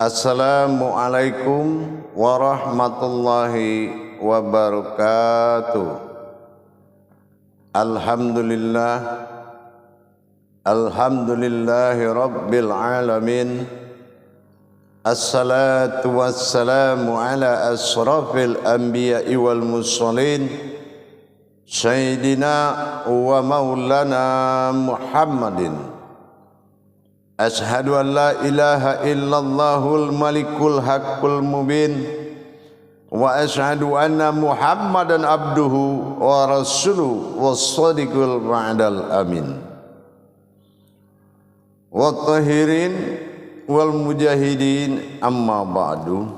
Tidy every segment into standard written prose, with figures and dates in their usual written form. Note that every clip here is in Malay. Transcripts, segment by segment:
Assalamualaikum warahmatullahi wabarakatuh. Alhamdulillahi rabbil alamin. Assalatu wassalamu ala asrafil anbiya'i wal mursalin Sayyidina wa maulana Muhammadin. Ashhadu an la ilaha illallahul malikul haqqul mubin wa ashhadu anna Muhammadan abduhu wa rasuluhu was-sadiqul wa'dal amin. Wa tahirin wal mujahidin amma ba'du.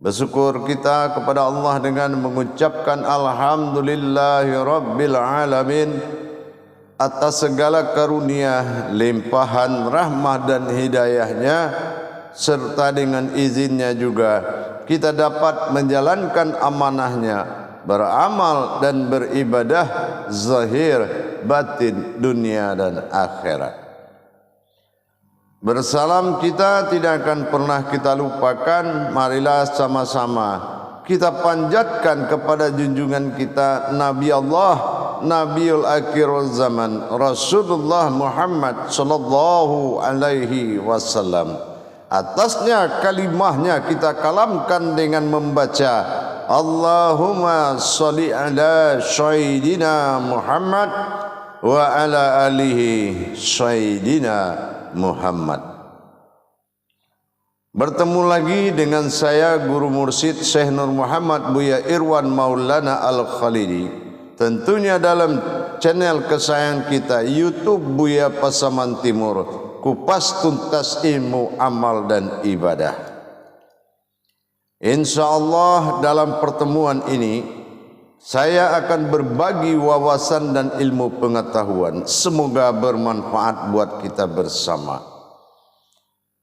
Bersyukur kita kepada Allah dengan mengucapkan alhamdulillahi rabbil alamin atas segala karunia, limpahan rahmah dan hidayahnya, serta dengan izinnya juga kita dapat menjalankan amanahnya, beramal dan beribadah zahir batin dunia dan akhirat. Bersalam kita tidak akan pernah kita lupakan. Marilah sama-sama kita panjatkan kepada junjungan kita Nabi Allah, Nabiul Akhirul Zaman, Rasulullah Muhammad sallallahu alaihi wasallam. Atasnya kalimahnya kita kalamkan dengan membaca Allahumma sholli ala sayyidina Muhammad wa ala alihi sayyidina Muhammad. Bertemu lagi dengan saya Guru Mursyid Syekh Nur Muhammad Buya Irwan Maulana Al-Khalidi, tentunya dalam channel kesayangan kita YouTube Buya Pasaman Timur, kupas tuntas ilmu amal dan ibadah. InsyaAllah dalam pertemuan ini saya akan berbagi wawasan dan ilmu pengetahuan. Semoga bermanfaat buat kita bersama.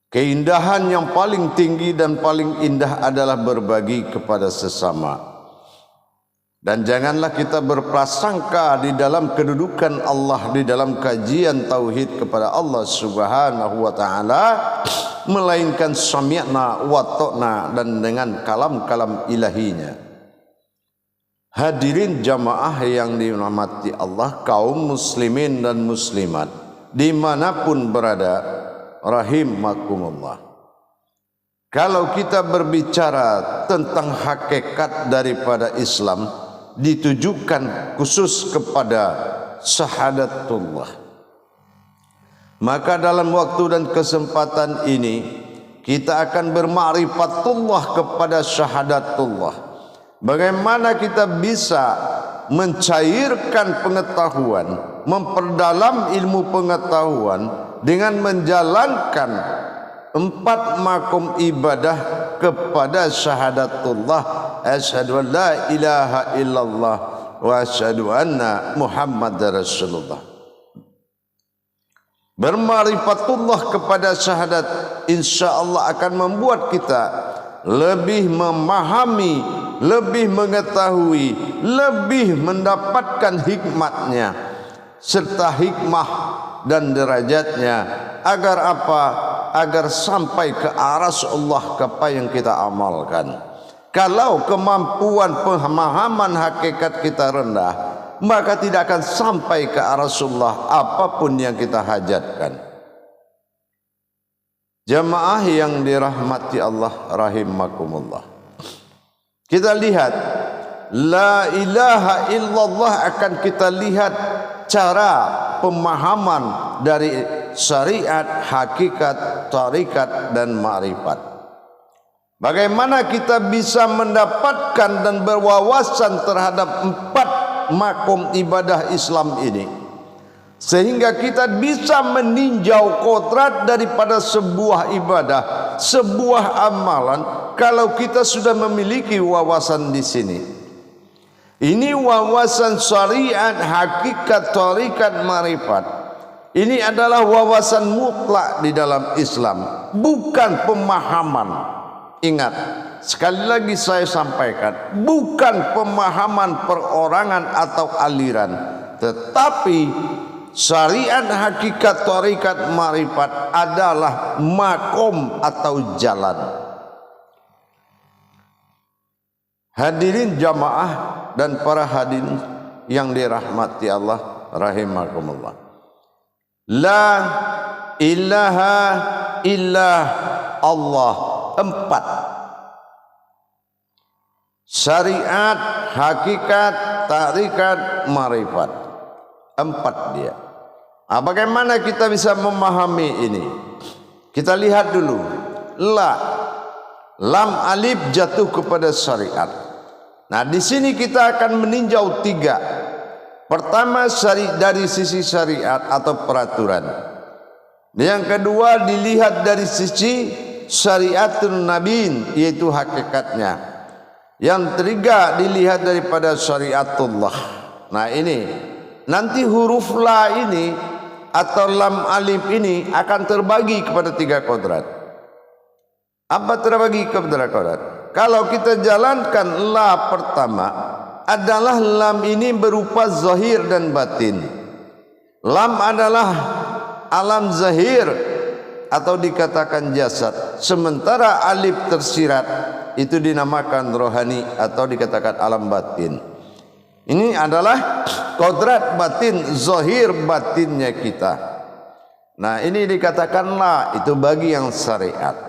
Keindahan yang paling tinggi dan paling indah adalah berbagi kepada sesama. Dan janganlah kita berprasangka di dalam kedudukan Allah, di dalam kajian tauhid kepada Allah Subhanahu wa taala, melainkan sami'na wa ta'na dan dengan kalam-kalam ilahinya. Hadirin jamaah yang dirahmati Allah, kaum muslimin dan muslimat dimanapun berada, rahimakumullah. Kalau kita berbicara tentang hakikat daripada Islam, ditujukan khusus kepada syahadatullah, maka dalam waktu dan kesempatan ini kita akan berma'rifatullah kepada syahadatullah. Bagaimana kita bisa mencairkan pengetahuan, memperdalam ilmu pengetahuan dengan menjalankan 4 makom ibadah kepada syahadatullah, asyhadu an la ilaha illallah wa asyhadu anna Muhammadar Rasulullah. Berma'rifatullah kepada syahadat insyaallah akan membuat kita lebih memahami, lebih mengetahui, lebih mendapatkan hikmatnya serta hikmah dan derajatnya. Agar apa? Agar sampai ke aras Allah apa yang kita amalkan. Kalau kemampuan pemahaman hakikat kita rendah, maka tidak akan sampai ke aras Allah apapun yang kita hajatkan. Jamaah yang dirahmati Allah rahimakumullah. Kita lihat la ilaha illallah, akan kita lihat cara pemahaman dari syariat, hakikat, tarikat dan ma'rifat. Bagaimana kita bisa mendapatkan dan berwawasan terhadap 4 makom ibadah Islam ini, sehingga kita bisa meninjau kodrat daripada sebuah ibadah, sebuah amalan, kalau kita sudah memiliki wawasan di sini. Ini wawasan syariat, hakikat, tarikat, ma'rifat. Ini adalah wawasan mutlak di dalam Islam, bukan pemahaman. Ingat, sekali lagi saya sampaikan, bukan pemahaman perorangan atau aliran, tetapi syariat hakikat tarekat marifat adalah makom atau jalan. Hadirin jamaah dan para hadirin yang dirahmati Allah rahimakumullah. La ilaha illa Allah. 4. Syariat, hakikat, tarekat, marifat. 4 dia. Bagaimana kita bisa memahami ini? Kita lihat dulu. Lam alif jatuh kepada syariat. Nah, di sini kita akan meninjau 3. Pertama, dari sisi syariat atau peraturan. Yang kedua, dilihat dari sisi syariatun nabiin, yaitu hakikatnya. Yang ketiga, dilihat daripada syariatullah. Nah, ini nanti huruf la ini atau lam alif ini akan terbagi kepada 3 kodrat. Apa terbagi kepada kodrat? Kalau kita jalankan la pertama adalah lam ini berupa zahir dan batin. Lam adalah alam zahir atau dikatakan jasad, sementara alif tersirat itu dinamakan rohani atau dikatakan alam batin. Ini adalah kodrat batin, zahir batinnya kita. Nah, ini dikatakan la, itu bagi yang syariat.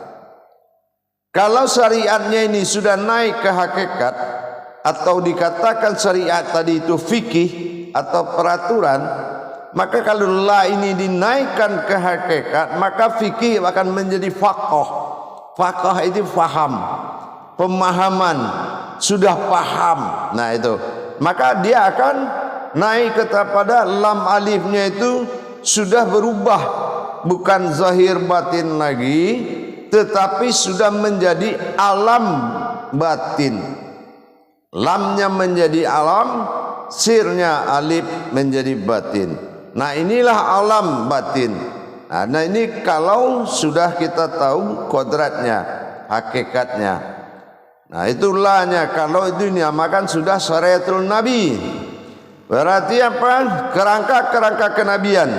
Kalau syariatnya ini sudah naik ke hakikat atau dikatakan syariat tadi itu fikih atau peraturan, maka kalau la ini dinaikkan ke hakikat, maka fikih akan menjadi faqih. Faqih itu faham, pemahaman, sudah paham. Nah, itu maka dia akan naik kepada lam alifnya itu sudah berubah, bukan zahir batin lagi, tetapi sudah menjadi alam batin. Lamnya menjadi alam, sirnya alif menjadi batin. Nah, inilah alam batin. Nah, ini kalau sudah kita tahu kodratnya, hakikatnya. Nah, itulahnya kalau itu dinamakan sudah syariatul nabi. Berarti apa? Kerangka-kerangka kenabian.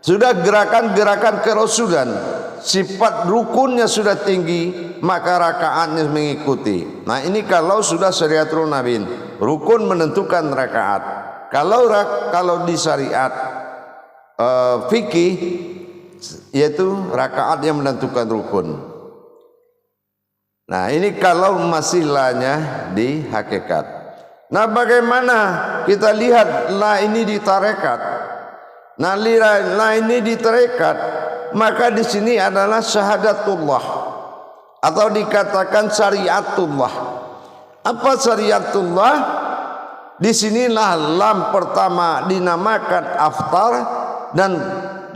Sudah gerakan-gerakan kerasulan. Sifat rukunnya sudah tinggi, maka rakaatnya mengikuti. Nah, ini kalau sudah syariatul nabi, rukun menentukan rakaat. Kalau di syariat fikih, yaitu rakaat yang menentukan rukun. Nah, ini kalau masih la-nya di hakikat. Nah, bagaimana kita lihat la ini di tarekat? Nah, la ini di tarekat, maka di sini adalah syahadatullah atau dikatakan syariatullah. Apa syariatullah? Di sinilah lam pertama dinamakan aftar dan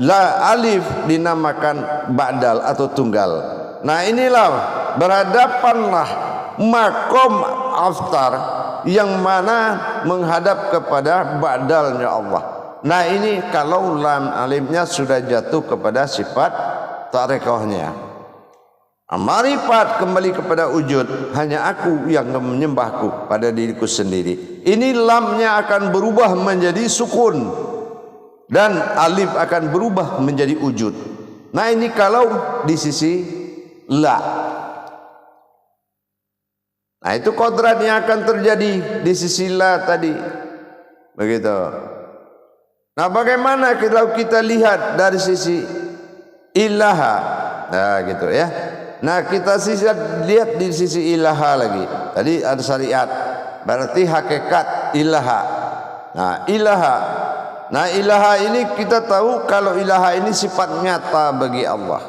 la alif dinamakan ba'dal atau tunggal. Nah, inilah berhadapanlah makom aftar yang mana menghadap kepada ba'dalnya Allah. Nah, ini kalau lam alifnya sudah jatuh kepada sifat tarekohnya. Marifat kembali kepada wujud, hanya aku yang menyembahku pada diriku sendiri. Ini lamnya akan berubah menjadi sukun dan alif akan berubah menjadi wujud. Nah, ini kalau di sisi la. Nah, itu kodrat yang akan terjadi di sisi la tadi. Begitu. Nah, bagaimana kalau kita lihat dari sisi ilaha? Nah, gitu ya. Nah, kita lihat di sisi ilaha lagi. Tadi ada syariat, berarti hakikat ilaha. Nah, ilaha. Nah, ilaha ini kita tahu kalau ilaha ini sifat nyata bagi Allah.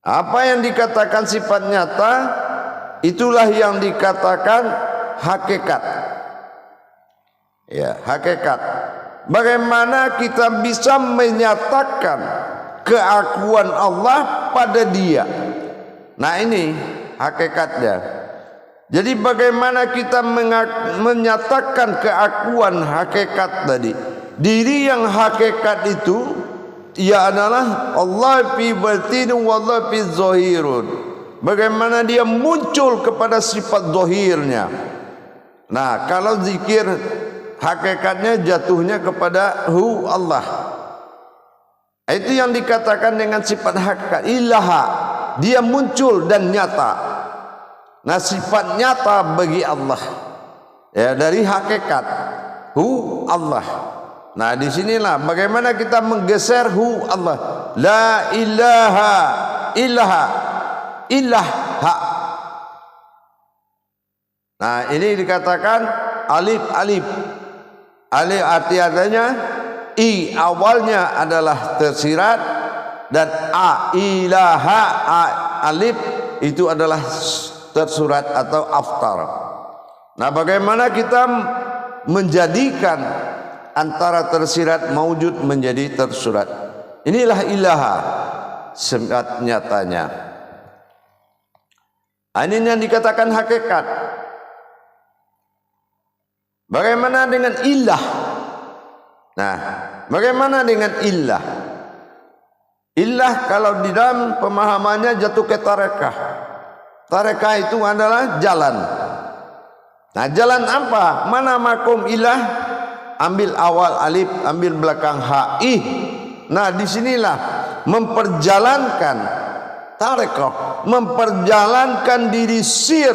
Apa yang dikatakan sifat nyata, itulah yang dikatakan hakikat. Ya, hakikat. Bagaimana kita bisa menyatakan keakuan Allah pada dia? Nah, ini hakikatnya. Jadi bagaimana kita menyatakan keakuan hakikat tadi? Diri yang hakikat itu ia adalah Allah fi batin wa Allah fi zahirun. Bagaimana dia muncul kepada sifat zahirnya. Nah, kalau zikir hakikatnya jatuhnya kepada hu Allah. Itu yang dikatakan dengan sifat hakikat ilaha, dia muncul dan nyata. Nah, sifat nyata bagi Allah ya dari hakikat hu Allah. Nah, disinilah bagaimana kita menggeser hu Allah. La ilaha ilaha ilaha. Nah, ini dikatakan alif alif. Alif artinya i awalnya adalah tersirat dan a ilaha a, alif itu adalah tersurat atau aftar. Nah, bagaimana kita menjadikan antara tersirat maujud menjadi tersurat? Inilah ilaha sifat nyatanya. Ini yang dikatakan hakikat. Bagaimana dengan ilah? Nah, bagaimana dengan ilah? Ilah kalau di dalam pemahamannya jatuh ke tarekah. Tarekah itu adalah jalan. Nah, jalan apa? Mana makom ilah? Ambil awal alif, ambil belakang ha, ih. Nah, disinilah memperjalankan tarekah, memperjalankan diri sir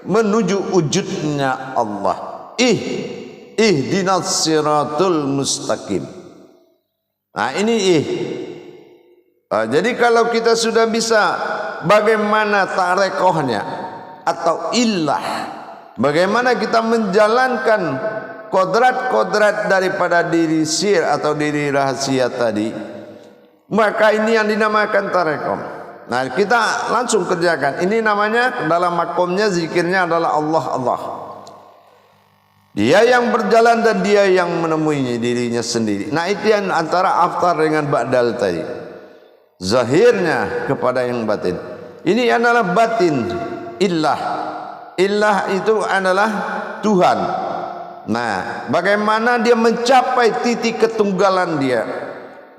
menuju wujudnya Allah. Ihdinas siratul mustaqim. Nah, ini jadi kalau kita sudah bisa bagaimana tarekohnya atau ilah, bagaimana kita menjalankan kodrat-kodrat daripada diri sir atau diri rahasia tadi, maka ini yang dinamakan tarekoh. Nah, kita langsung kerjakan. Ini namanya dalam makomnya zikirnya adalah Allah Allah. Dia yang berjalan dan dia yang menemui dirinya sendiri. Nah, itu yang antara aftar dengan ba'dal tadi. Zahirnya kepada yang batin. Ini adalah batin. Illah. Illah itu adalah Tuhan. Nah, bagaimana dia mencapai titik ketunggalan dia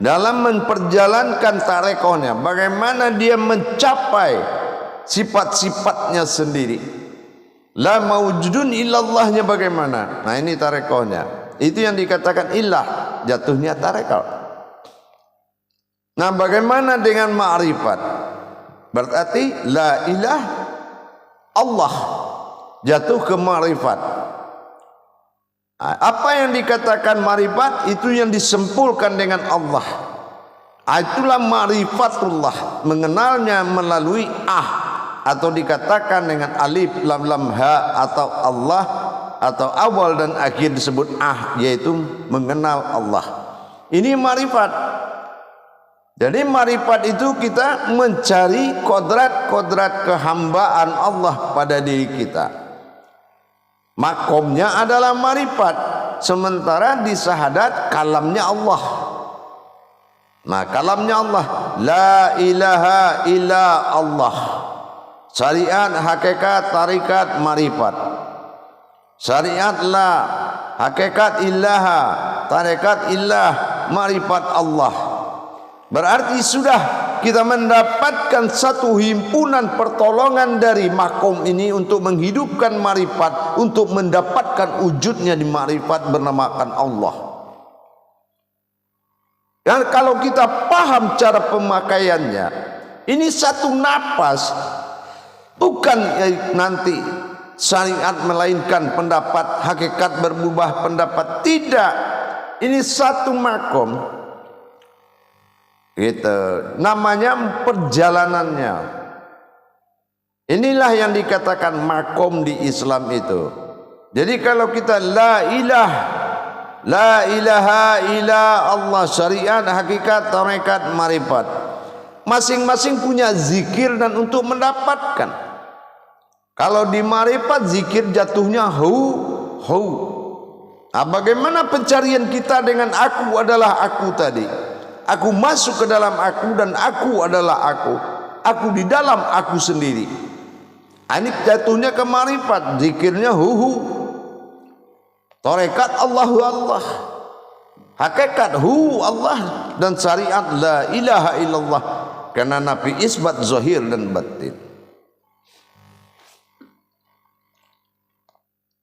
dalam memperjalankan tarekohnya. Bagaimana dia mencapai sifat-sifatnya sendiri. La mawjudun illallahnya bagaimana? Nah, ini tarekohnya. Itu yang dikatakan ilah, jatuhnya tarekoh. Nah, bagaimana dengan ma'rifat? Berarti la ilah Allah, jatuh ke ma'rifat. Nah, apa yang dikatakan ma'rifat itu yang disempurkan dengan Allah. Itulah ma'rifatullah, mengenalnya melalui atau dikatakan dengan alif lam lam ha atau Allah atau awal dan akhir disebut yaitu mengenal Allah. Ini ma'rifat. Jadi ma'rifat itu kita mencari kodrat-kodrat kehambaan Allah pada diri kita. Makomnya adalah ma'rifat, sementara di syahadat kalamnya Allah. Nah, kalamnya Allah, la ilaha illa Allah. Syariat, hakikat, tarikat, marifat. Syariat la, hakikat illaha, tarikat illah, marifat Allah. Berarti sudah kita mendapatkan satu himpunan pertolongan dari makom ini untuk menghidupkan marifat, untuk mendapatkan wujudnya di marifat bernamakan Allah. Dan kalau kita paham cara pemakaiannya, ini satu napas. Bukan nanti syariat melainkan pendapat, hakikat berubah pendapat. Tidak. Ini satu makom. Gitu. Namanya perjalanannya. Inilah yang dikatakan makom di Islam itu. Jadi kalau kita la ilaha illa Allah, syariat, hakikat, tarekat, marifat, masing-masing punya zikir dan untuk mendapatkan. Kalau di marifat zikir jatuhnya hu. Nah, bagaimana pencarian kita dengan aku adalah aku tadi? Aku masuk ke dalam aku dan aku adalah aku. Aku di dalam aku sendiri. Ini jatuhnya ke marifat, zikirnya hu. Tarekat Allahu Allah. Hakikat hu Allah dan syariat la ilaha illallah. Karena nafi isbat zahir dan batin.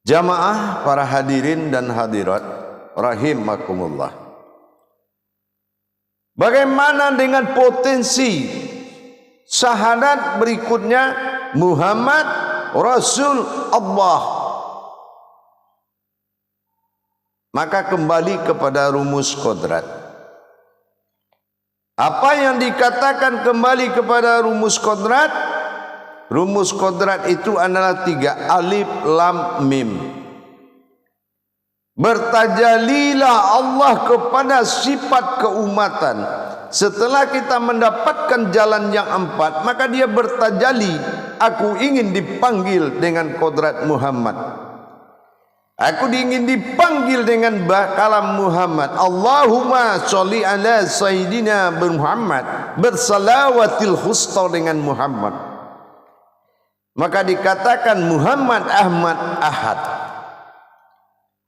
Jamaah para hadirin dan hadirat rahimakumullah. Bagaimana dengan potensi syahadat berikutnya, Muhammad Rasul Allah? Maka kembali kepada rumus kodrat. Apa yang dikatakan kembali kepada rumus kodrat? Rumus kodrat itu adalah 3, alif, lam, mim. Bertajalilah Allah kepada sifat keumatan. Setelah kita mendapatkan jalan yang 4, maka dia bertajali. Aku ingin dipanggil dengan kodrat Muhammad. Aku ingin dipanggil dengan kalam Muhammad. Allahumma sholli ala Sayyidina Muhammad. Bersalawatil khusta dengan Muhammad. Maka dikatakan Muhammad Ahmad Ahad.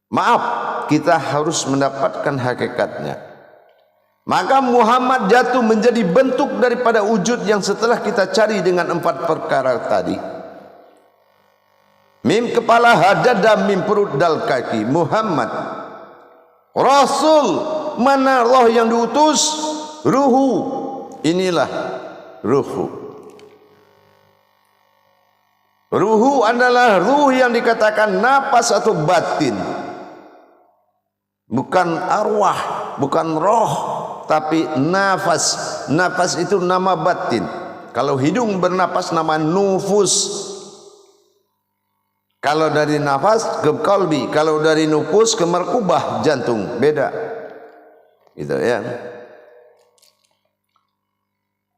Maaf, kita harus mendapatkan hakikatnya. Maka Muhammad jatuh menjadi bentuk daripada wujud yang setelah kita cari dengan 4 perkara tadi. Mim kepala, hadada, mim perut, dal kaki. Muhammad Rasul, mana roh yang diutus? Ruhu. Inilah ruhu. Ruhu adalah ruh yang dikatakan nafas atau batin. Bukan arwah, bukan roh, tapi nafas. Nafas itu nama batin. Kalau hidung bernapas nama nufus. Kalau dari nafas ke kalbi, kalau dari nufus ke merkubah jantung, beda. Gitu ya.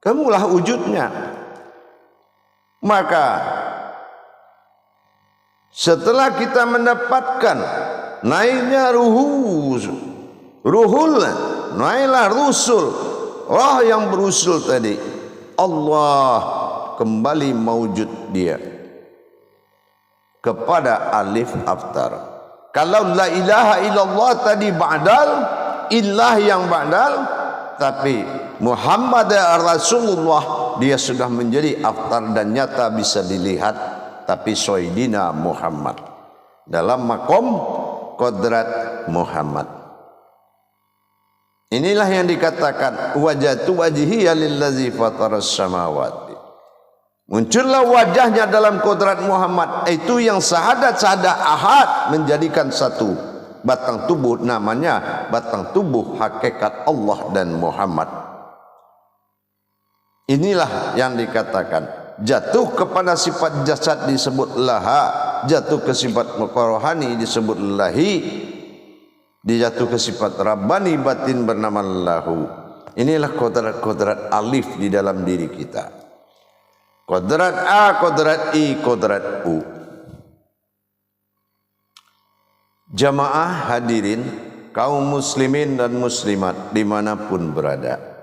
Kamulah wujudnya. Maka setelah kita mendapatkan naiknya ruhul, naiklah rusul, roh yang berusul tadi, Allah kembali mewujud dia kepada alif aftar. Kalau la ilaha illallah tadi ba'dal, ilah yang ba'dal, tapi Muhammad Rasulullah dia sudah menjadi aftar dan nyata bisa dilihat. Tapi Sayyidina Muhammad dalam makom kodrat Muhammad. Inilah yang dikatakan wajatu wajhiya lillazi fataras samawati. Muncullah wajahnya dalam kodrat Muhammad. Itu yang syahadat ahad menjadikan satu batang tubuh, namanya batang tubuh hakikat Allah dan Muhammad. Inilah yang dikatakan jatuh kepada sifat jasad disebut laha, jatuh ke sifat rohani disebut lahi, dijatuh ke sifat rabbani batin bernama lahu. Inilah kodrat-kodrat alif di dalam diri kita. Kodrat A, kodrat I, kodrat U. Jamaah hadirin, kaum muslimin dan muslimat dimanapun berada.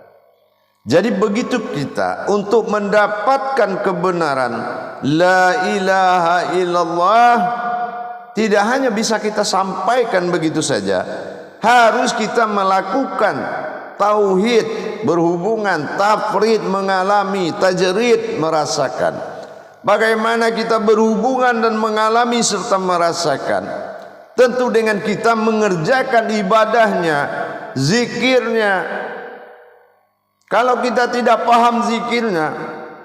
Jadi begitu kita untuk mendapatkan kebenaran la ilaha illallah, tidak hanya bisa kita sampaikan begitu saja, harus kita melakukan tauhid, berhubungan, tafrid, mengalami, tajrid, merasakan. Bagaimana kita berhubungan dan mengalami serta merasakan? Tentu dengan kita mengerjakan ibadahnya, zikirnya. Kalau kita tidak paham zikirnya,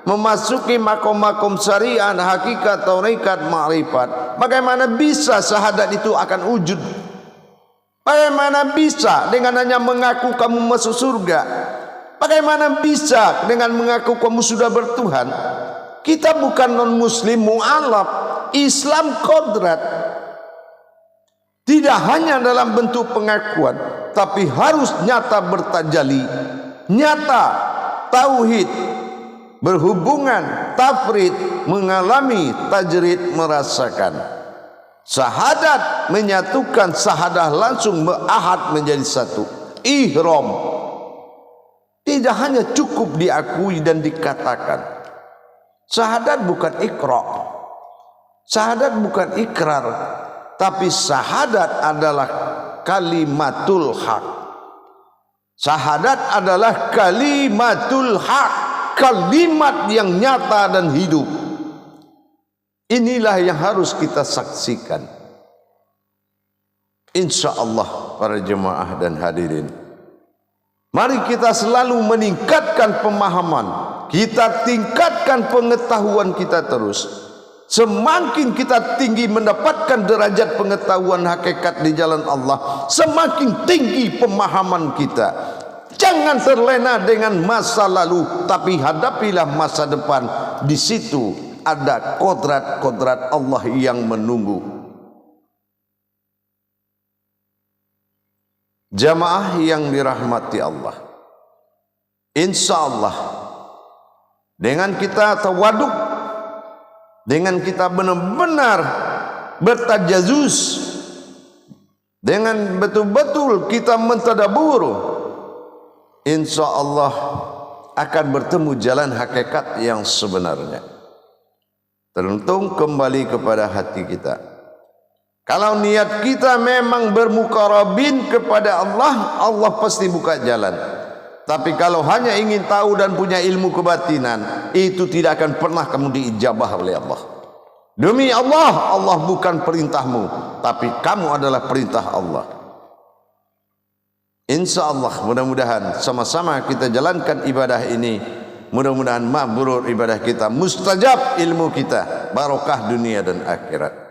memasuki makom-makom syariat, hakikat, taurikat, ma'rifat, bagaimana bisa syahadat itu akan wujud? Bagaimana bisa dengan hanya mengaku kamu masuk surga? Bagaimana bisa dengan mengaku kamu sudah bertuhan? Kita bukan non-muslim mu'alaf, Islam kodrat. Tidak hanya dalam bentuk pengakuan, tapi harus nyata bertajali. Nyata tauhid, berhubungan, tafrid, mengalami, tajrid, merasakan. Syahadat menyatukan, syahadah langsung ahad menjadi satu. Ihram tidak hanya cukup diakui dan dikatakan. Syahadat bukan ikrar, syahadat bukan ikrar, tapi syahadat adalah kalimatul haq. Syahadat adalah kalimatul haq, kalimat yang nyata dan hidup. Inilah yang harus kita saksikan. InsyaAllah para jemaah dan hadirin, mari kita selalu meningkatkan pemahaman, kita tingkatkan pengetahuan kita terus. Semakin kita tinggi mendapatkan derajat pengetahuan hakikat di jalan Allah, semakin tinggi pemahaman kita. Jangan terlena dengan masa lalu, tapi hadapilah masa depan. Di situ ada kodrat-kodrat Allah yang menunggu. Jamaah yang dirahmati Allah, insya Allah dengan kita tawaduk, dengan kita benar-benar bertajazus, dengan betul-betul kita mentadabur, insya Allah akan bertemu jalan hakikat yang sebenarnya. Tergantung kembali kepada hati kita. Kalau niat kita memang bermukarabin kepada Allah, Allah pasti buka jalan. Tapi kalau hanya ingin tahu dan punya ilmu kebatinan, itu tidak akan pernah kamu diijabah oleh Allah. Demi Allah, Allah bukan perintahmu, tapi kamu adalah perintah Allah. Insya Allah, mudah-mudahan sama-sama kita jalankan ibadah ini. Mudah-mudahan mabrur ibadah kita, mustajab ilmu kita, barokah dunia dan akhirat.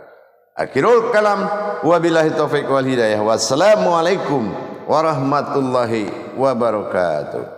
Akhirul kalam, wabillahi taufiq wal hidayah. Wassalamualaikum warahmatullahi wabarakatuh.